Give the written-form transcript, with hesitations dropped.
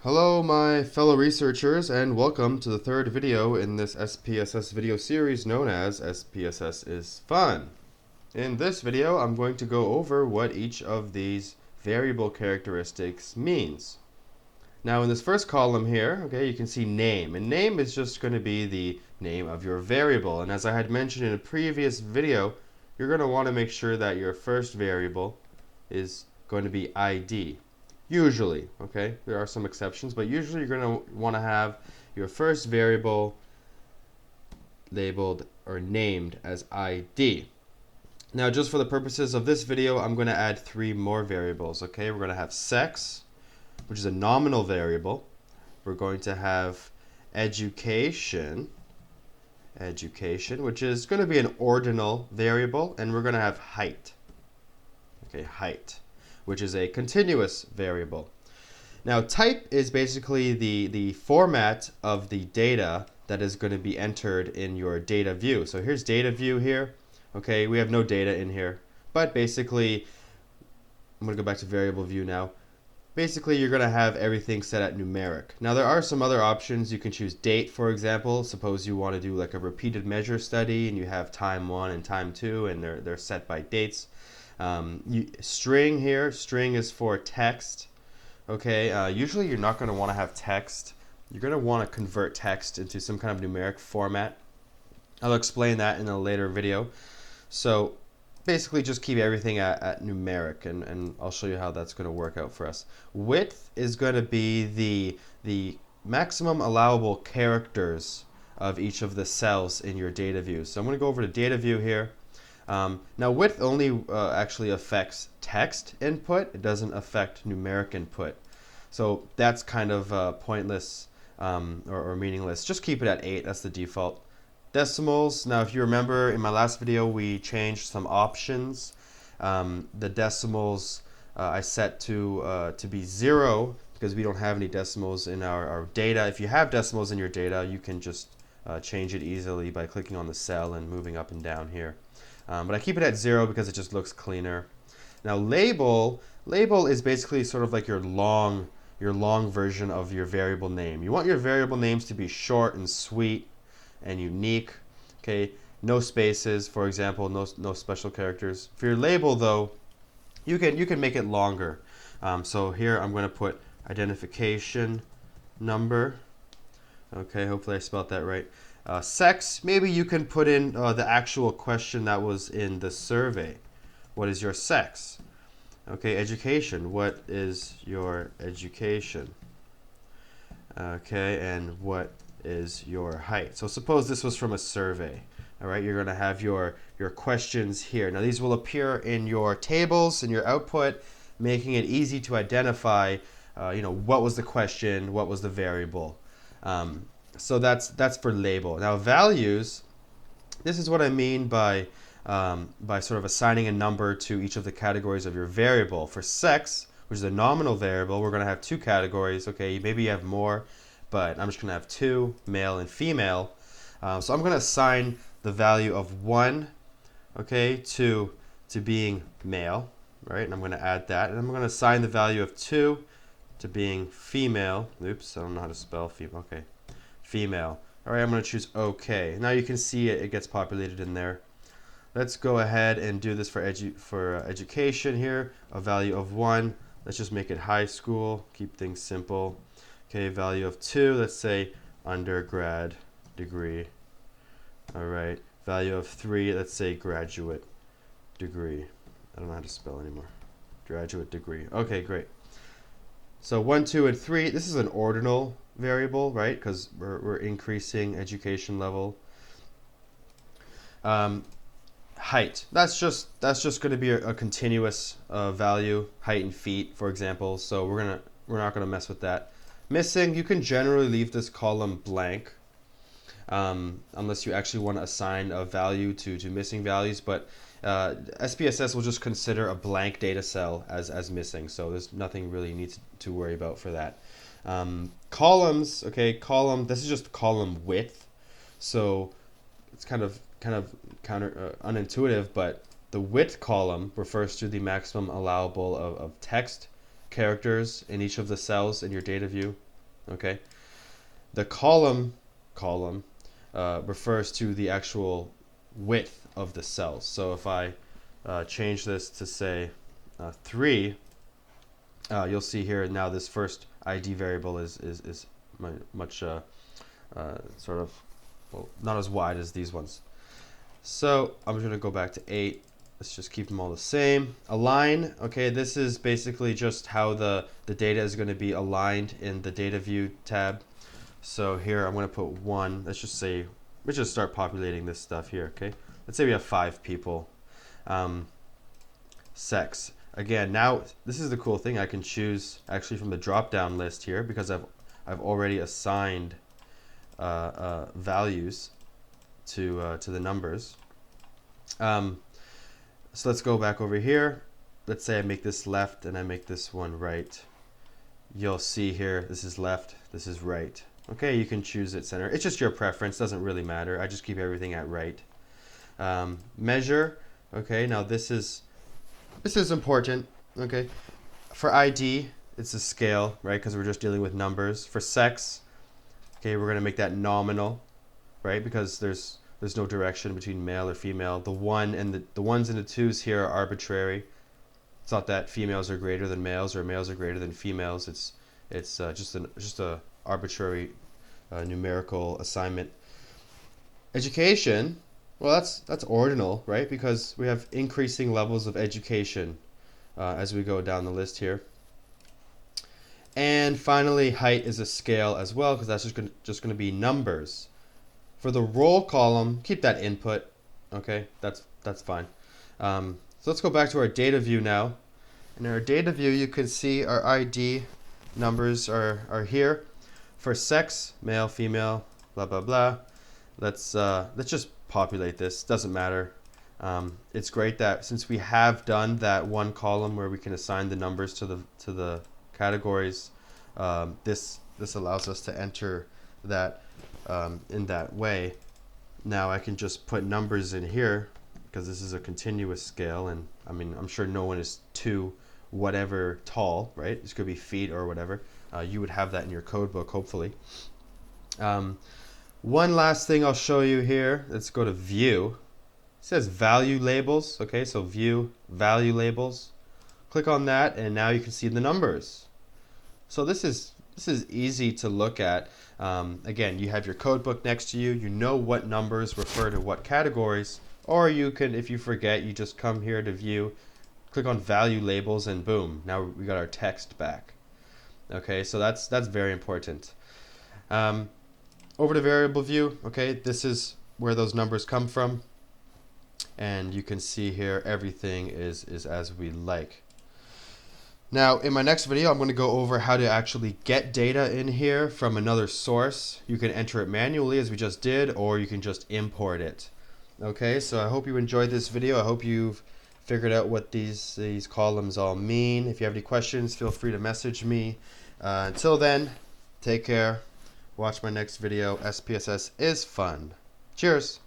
Hello my fellow researchers and welcome to the third video in this SPSS video series known as SPSS is Fun. In this video I'm going to go over what each of these variable characteristics means. Now in this first column here, okay, you can see name, and name is just going to be the name of your variable, and as I had mentioned in a previous video, you're going to want to make sure that your first variable is going to be ID. Usually, okay, there are some exceptions, but usually you're going to want to have your first variable labeled or named as ID. Now, just for the purposes of this video, I'm going to add three more variables, okay? We're going to have sex, which is a nominal variable. We're going to have education, which is going to be an ordinal variable, and we're going to have height, okay, height, which is a continuous variable. Now, type is basically the format of the data that is going to be entered in your data view. So here's data view here. Okay, we have no data in here, but basically, I'm going to go back to variable view now. Basically, you're going to have everything set at numeric. Now, there are some other options. You can choose date, for example. Suppose you want to do like a repeated measure study and you have time 1 and time 2 and they're set by dates. String here, string is for text. Okay, usually you're not going to want to have text. You're going to want to convert text into some kind of numeric format. I'll explain that in a later video. So basically just keep everything at numeric, and I'll show you how that's going to work out for us. Width is going to be the maximum allowable characters of each of the cells in your data view. So I'm going to go over to data view here. Now width only actually affects text input. It doesn't affect numeric input. So that's kind of pointless or meaningless. Just keep it at 8. That's the default. Decimals. Now if you remember in my last video we changed some options. The decimals I set to be 0 because we don't have any decimals in our data. If you have decimals in your data, you can just change it easily by clicking on the cell and moving up and down here. But I keep it at 0 because it just looks cleaner. Now label is basically sort of like your long version of your variable name. You want your variable names to be short and sweet and unique. Okay, no spaces, for example, no special characters. For your label though, you can make it longer. So here I'm going to put identification number. Okay, hopefully I spelled that right. Sex, maybe you can put in the actual question that was in the survey. What is your sex? Okay, education, what is your education? Okay, and what is your height? So suppose this was from a survey. All right, you're going to have your questions here. Now these will appear in your tables, in your output, making it easy to identify, what was the question, what was the variable. So that's for label. Now values, this is what I mean by sort of assigning a number to each of the categories of your variable. For sex, which is a nominal variable, we're going to have 2 categories. Okay, maybe you have more, but I'm just going to have 2, male and female. So I'm going to assign the value of 1, okay, to being male, right? And I'm going to add that, and I'm going to assign the value of 2 to being female. Oops, I don't know how to spell female. Okay, female. All right, I'm going to choose OK. Now you can see it gets populated in there. Let's go ahead and do this for education here. A value of 1. Let's just make it high school. Keep things simple. Okay, value of 2. Let's say undergrad degree. All right. Value of 3. Let's say graduate degree. I don't know how to spell anymore. Graduate degree. Okay, great. So 1, 2, and 3. This is an ordinal variable, right? Because we're increasing education level. Height. That's just going to be a continuous value, height in feet, for example. So we're not going to mess with that. Missing. You can generally leave this column blank, unless you actually want to assign a value to missing values. But SPSS will just consider a blank data cell as missing. So there's nothing really needs to worry about for that. Columns. Okay, column. This is just column width. So it's kind of unintuitive, but the width column refers to the maximum allowable of text characters in each of the cells in your data view. Okay, the column refers to the actual width of the cells. So if I change this to say 3, you'll see here now this first ID variable is much sort of, well, not as wide as these ones. So I'm just going to go back to 8. Let's just keep them all the same. Align, okay, this is basically just how the data is going to be aligned in the data view tab. So here I'm going to put 1. Let's just start populating this stuff here, okay? Let's say we have 5 people. Sex. Again, now this is the cool thing. I can choose actually from the drop-down list here because I've already assigned values to the numbers. So let's go back over here. Let's say I make this left and I make this one right. You'll see here, this is left, this is right. Okay, you can choose it center. It's just your preference, doesn't really matter. I just keep everything at right. Measure, okay, now this is important, okay. For ID, it's a scale, right, because we're just dealing with numbers. For sex, okay, we're gonna make that nominal, right, because there's no direction between male or female. The ones and the 2s here are arbitrary. It's not that females are greater than males or males are greater than females. It's just a arbitrary numerical assignment. Education, well, that's ordinal, right? Because we have increasing levels of education as we go down the list here. And finally, height is a scale as well, because that's just going to be numbers. For the roll column, keep that input. Okay, that's fine. So let's go back to our data view now. In our data view, you can see our ID numbers are here. For sex, male, female, blah blah blah. Let's just populate this. Doesn't matter. It's great that since we have done that one column where we can assign the numbers to the categories, this allows us to enter that in that way. Now I can just put numbers in here because this is a continuous scale, and I mean I'm sure no one is too whatever tall, right? This could be feet or whatever. You would have that in your code book, hopefully. One last thing I'll show you here. Let's go to view. It says value labels. Okay, so view value labels. Click on that, and now you can see the numbers. So this is easy to look at. Again, you have your code book next to you. You know what numbers refer to what categories. Or you can, if you forget, you just come here to view, click on value labels, and boom, now we got our text back. Okay, so that's very important. Over to variable view. Okay, this is where those numbers come from. And you can see here everything is as we like. Now, in my next video, I'm going to go over how to actually get data in here from another source. You can enter it manually, as we just did, or you can just import it. Okay, so I hope you enjoyed this video. I hope you've figured out what these columns all mean. If you have any questions, feel free to message me. Until then, take care. Watch my next video. SPSS is fun. Cheers.